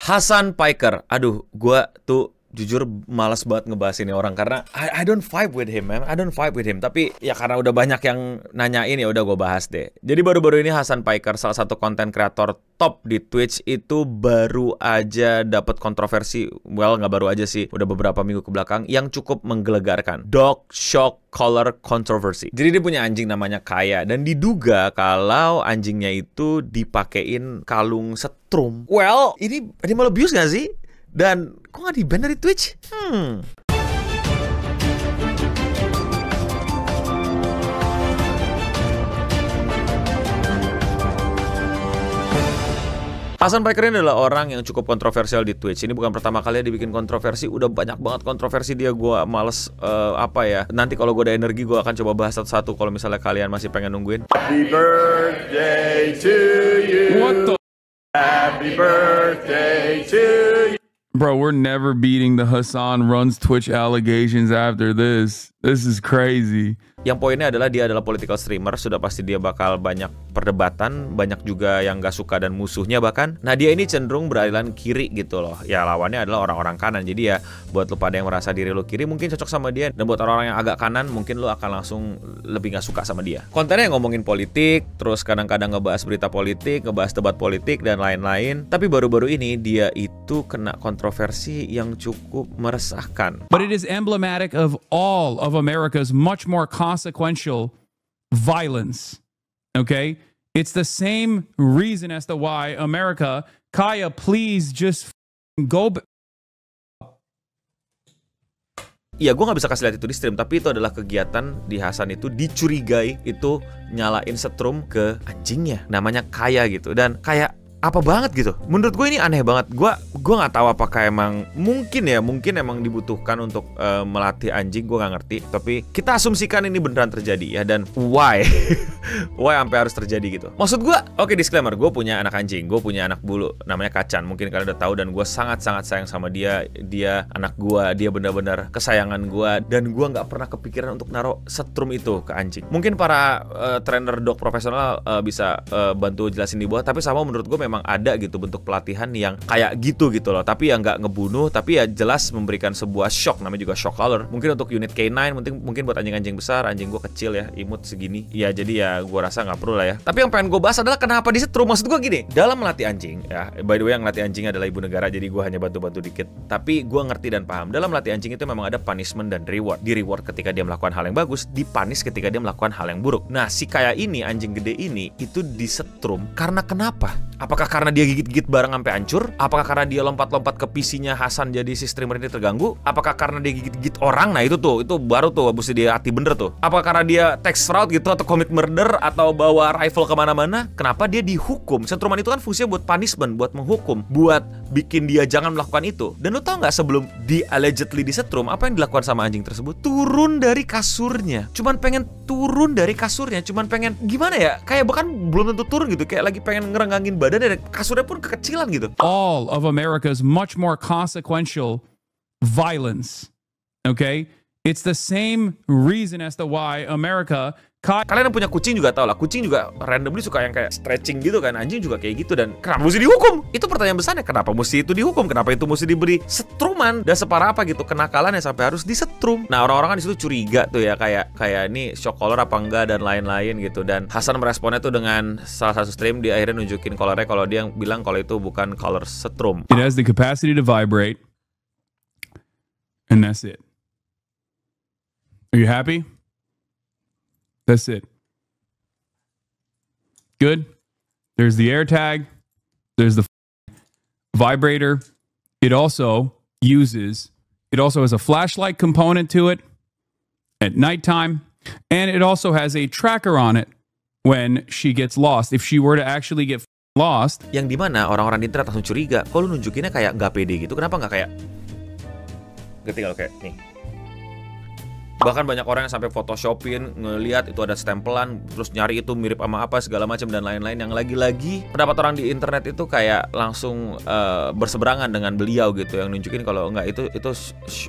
Hasan Piker. Aduh, gua tuh jujur malas banget ngebahas ini orang karena I don't vibe with him, man. I don't vibe with him. Tapi ya karena udah banyak yang nanyain ya udah gue bahas deh. Jadi baru-baru ini Hasan Piker, salah satu konten kreator top di Twitch, itu baru aja dapat kontroversi. Well, nggak baru aja sih, udah beberapa minggu ke belakang yang cukup menggelegarkan. Dog shock collar controversy. Jadi dia punya anjing namanya Kaya dan diduga kalau anjingnya itu dipakein kalung setrum. Well, ini animal abuse nggak sih? Dan kok nggak di-ban dari Twitch? Hasan Piker ini adalah orang yang cukup kontroversial di Twitch. Ini bukan pertama kali dia bikin kontroversi. Udah banyak banget kontroversi dia. Gue males nanti kalau gue ada energi gue akan coba bahas satu-satu. Kalau misalnya kalian masih pengen nungguin. Happy birthday to you. What the? Happy birthday to you. Bro, we're never beating the Hasan Runs Twitch allegations after this. This is crazy. Yang poinnya adalah dia adalah political streamer, sudah pasti dia bakal banyak perdebatan, banyak juga yang gak suka dan musuhnya bahkan. Nah dia ini cenderung beraliran kiri gitu loh. Ya lawannya adalah orang-orang kanan. Jadi ya buat lu pada yang merasa diri lu kiri mungkin cocok sama dia. Dan buat orang-orang yang agak kanan mungkin lu akan langsung lebih gak suka sama dia. Kontennya ngomongin politik, terus kadang-kadang ngebahas berita politik, ngebahas debat politik dan lain-lain. Tapi baru-baru ini dia itu kena kontroversi yang cukup meresahkan. But it is emblematic of all of America's much more consequential violence. Okay? It's the same reason as to why America, Kaya, please just go. Iya, gue nggak bisa kasih lihat itu di stream, tapi itu adalah kegiatan di Hasan itu dicurigai itu nyalain setrum ke anjingnya, namanya Kaya gitu. Dan kayak apa banget gitu. Menurut gue ini aneh banget. Gue nggak tahu apakah emang mungkin emang dibutuhkan untuk melatih anjing. Gue nggak ngerti. Tapi kita asumsikan ini beneran terjadi ya. Dan why? Why sampai harus terjadi gitu? Maksud gue, oke, disclaimer, gue punya anak anjing, gue punya anak bulu namanya Kacan. Mungkin kalian udah tahu dan gue sangat-sangat sayang sama dia. Dia anak gue, dia benar-benar kesayangan gue. Dan gue nggak pernah kepikiran untuk naruh setrum itu ke anjing. Mungkin para trainer dog profesional bisa bantu jelasin di bawah. Tapi sama menurut gue memang ada gitu bentuk pelatihan yang kayak gitu loh, tapi yang nggak ngebunuh, tapi ya jelas memberikan sebuah shock, namanya juga shock collar. Mungkin untuk unit K9, mungkin buat anjing-anjing besar. Anjing gue kecil ya, imut segini ya, jadi ya gue rasa nggak perlu lah ya. Tapi yang pengen gue bahas adalah kenapa disetrum. Maksud gue gini, dalam melatih anjing ya, by the way yang melatih anjing adalah ibu negara, jadi gue hanya bantu-bantu dikit, tapi gue ngerti dan paham. Dalam melatih anjing itu memang ada punishment dan reward. Di reward ketika dia melakukan hal yang bagus, dipunish ketika dia melakukan hal yang buruk. Nah si Kayak ini, anjing gede ini, itu disetrum karena kenapa? Apakah karena dia gigit-gigit barang sampai hancur? Apakah karena dia lompat-lompat ke PC-nya Hasan jadi si streamer ini terganggu? Apakah karena dia gigit-gigit orang? Nah itu baru tuh mesti dia hati bener tuh. Apakah karena dia tax fraud gitu, atau commit murder, atau bawa rifle kemana-mana? Kenapa dia dihukum? Setruman itu kan fungsinya buat punishment, buat menghukum, buat bikin dia jangan melakukan itu. Dan lu tau nggak sebelum di allegedly disetrum, apa yang dilakukan sama anjing tersebut? Turun dari kasurnya. Cuman pengen turun dari kasurnya, cuman pengen gimana ya? Kayak bahkan belum tentu turun gitu, kayak lagi pengen ngerenggangin badan dan kasurnya pun kekecilan gitu. All of America's much more consequential violence. Okay? It's the same reason as to why America. Kalian yang punya kucing juga tau lah, kucing juga randomly suka yang kayak stretching gitu kan, anjing juga kayak gitu. Dan kenapa mesti dihukum? Itu pertanyaan besarnya, kenapa mesti itu dihukum? Kenapa itu mesti diberi setruman? Dan separah apa gitu kenakalannya sampai harus disetrum? Nah orang-orang kan di situ curiga tuh ya, kayak ini shock collar apa enggak dan lain-lain gitu. Dan Hasan meresponnya tuh dengan salah satu stream, dia akhirnya nunjukin collarnya kalau dia bilang kalau itu bukan collar setrum. It has the capacity to vibrate, and that's it. Are you happy? That's it. Good. There's the air tag. There's the vibrator. It also has a flashlight component to it at nighttime. And it also has a tracker on it when she gets lost. If she were to actually get lost. Yang dimana orang-orang di internet langsung curiga, kok lu nunjukinnya kayak nggak pede gitu. Kenapa nggak kayak, tinggal kayak nih. Bahkan banyak orang yang sampai photoshopin, ngelihat itu ada stempelan, terus nyari itu mirip sama apa segala macam dan lain-lain. Yang lagi-lagi pendapat orang di internet itu kayak langsung berseberangan dengan beliau gitu, yang nunjukin kalau enggak itu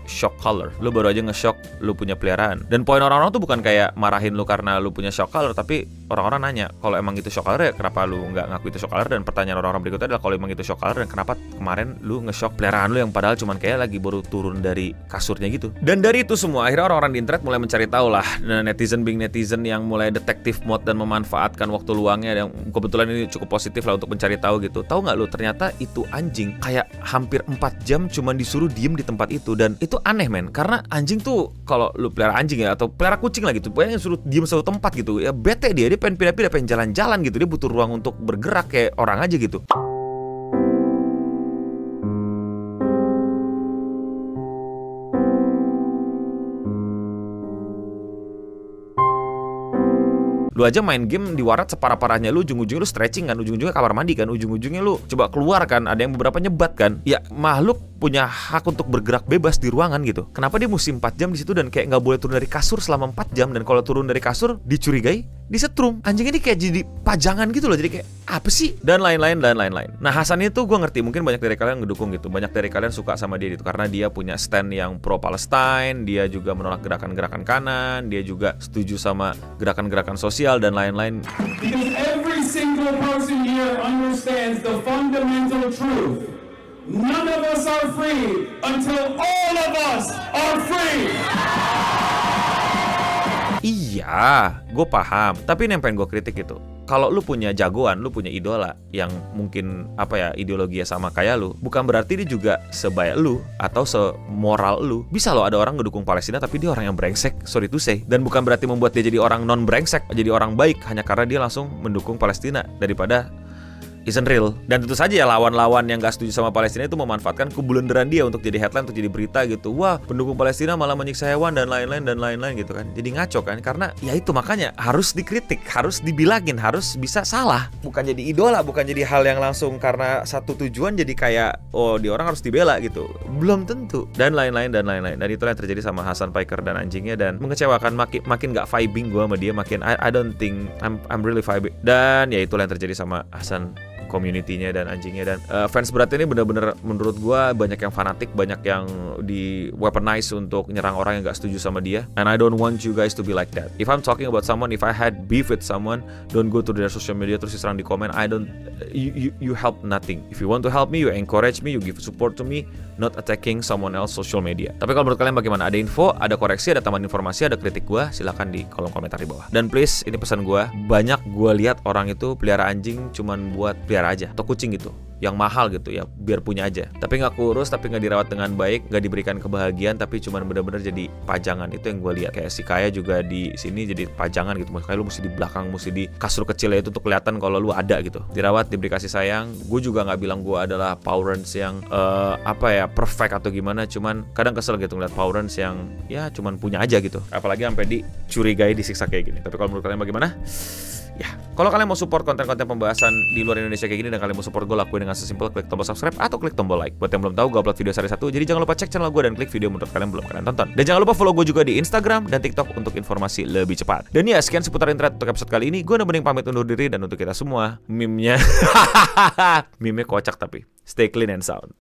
shock color. Lu baru aja nge-shock lu punya peliharaan. Dan poin orang-orang tuh bukan kayak marahin lu karena lu punya shock color, tapi orang-orang nanya, kalau emang itu shock color ya kenapa lu nggak ngaku itu shock color? Dan pertanyaan orang-orang berikutnya adalah, kalau emang itu shock color dan kenapa kemarin lu nge-shock peliharaan lu yang padahal cuman kayak lagi baru turun dari kasurnya gitu. Dan dari itu semua akhirnya orang-orang di internet mulai mencari tahu lah. Nah, netizen yang mulai detektif mode dan memanfaatkan waktu luangnya, yang kebetulan ini cukup positif lah untuk mencari tahu gitu. Tahu nggak lu, ternyata itu anjing kayak hampir 4 jam cuman disuruh diem di tempat itu. Dan itu aneh men, karena anjing tuh kalau lu pelihara anjing ya, atau pelihara kucing lah gitu, pokoknya suruh diem satu tempat gitu ya, bete dia pengen pindah-pindah, pengen jalan-jalan gitu, dia butuh ruang untuk bergerak kayak orang aja gitu. Lu aja main game di warat separah-parahnya lu, ujung-ujungnya lu stretching kan, ujung-ujungnya kamar mandi kan, ujung-ujungnya lu coba keluar kan, ada yang beberapa nyebat kan. Ya makhluk punya hak untuk bergerak bebas di ruangan gitu. Kenapa dia mesti 4 jam di situ dan kayak nggak boleh turun dari kasur selama 4 jam, dan kalau turun dari kasur dicurigai disetrum. Anjing ini kayak jadi pajangan gitu loh, jadi kayak apa sih? Dan lain-lain dan lain-lain. Nah, Hasan itu gue ngerti, mungkin banyak dari kalian ngedukung gitu, banyak dari kalian suka sama dia gitu karena dia punya stand yang pro Palestine, dia juga menolak gerakan-gerakan kanan, dia juga setuju sama gerakan-gerakan sosial dan lain-lain. Because every single person here understands the fundamental truth. None of us are free until all of us are free. Iya, gue paham. Tapi ini yang pengen gue kritik gitu. Kalau lu punya jagoan, lu punya idola yang mungkin ideologinya sama kayak lu, bukan berarti dia juga sebaik lu atau semoral lu. Bisa loh ada orang ngedukung Palestina tapi dia orang yang brengsek, sorry to say. Dan bukan berarti membuat dia jadi orang non brengsek, jadi orang baik hanya karena dia langsung mendukung Palestina daripada isn't real. Dan tentu saja ya lawan-lawan yang gak setuju sama Palestina itu memanfaatkan kebulenderan dia untuk jadi headline, untuk jadi berita gitu. Wah, pendukung Palestina malah menyiksa hewan dan lain-lain gitu kan. Jadi ngaco kan, karena ya itu makanya harus dikritik, harus dibilangin, harus bisa salah. Bukan jadi idola, bukan jadi hal yang langsung karena satu tujuan jadi kayak oh dia orang harus dibela gitu. Belum tentu. Dan lain-lain. Dan itulah yang terjadi sama Hasan Piker dan anjingnya, dan mengecewakan, makin gak vibing gue sama dia, makin I don't think I'm really vibing. Dan ya itulah yang terjadi sama Hasan, community-nya dan anjingnya. Dan fans berat ini benar-benar menurut gue banyak yang fanatik, banyak yang di weaponize untuk nyerang orang yang gak setuju sama dia. And I don't want you guys to be like that. If I'm talking about someone, if I had beef with someone, don't go to their social media terus diserang di komen. You help nothing. If you want to help me, you encourage me, you give support to me, not attacking someone else social media. Tapi kalau menurut kalian bagaimana? Ada info, ada koreksi, ada tambahan informasi, ada kritik gue, silahkan di kolom komentar di bawah. Dan please, ini pesan gue, banyak gue lihat orang itu pelihara anjing cuman buat pelihara aja, atau kucing gitu yang mahal gitu ya, biar punya aja, tapi nggak kurus, tapi nggak dirawat dengan baik, nggak diberikan kebahagiaan, tapi cuman benar-benar jadi pajangan. Itu yang gue lihat. Kayak si Kaya juga di sini jadi pajangan gitu. Makanya lu mesti di belakang, mesti di kasur kecilnya itu untuk kelihatan kalau lu ada gitu, dirawat, diberi kasih sayang. Gue juga nggak bilang gue adalah Power Rangers yang perfect atau gimana, cuman kadang kesel gitu ngeliat Power Rangers yang ya cuman punya aja gitu, apalagi sampai dicurigai, disiksa kayak gini. Tapi kalau menurut kalian bagaimana? Ya, kalau kalian mau support konten-konten pembahasan di luar Indonesia kayak gini dan kalian mau support gue, lakuin dengan sesimpel klik tombol subscribe atau klik tombol like. Buat yang belum tahu, gue upload video sehari 1, jadi jangan lupa cek channel gue dan klik video menurut kalian belum kalian tonton. Dan jangan lupa follow gue juga di Instagram dan TikTok untuk informasi lebih cepat. Dan ya, sekian seputar internet untuk episode kali ini. Gue Nebening pamit undur diri, dan untuk kita semua, meme-nya kocak tapi stay clean and sound.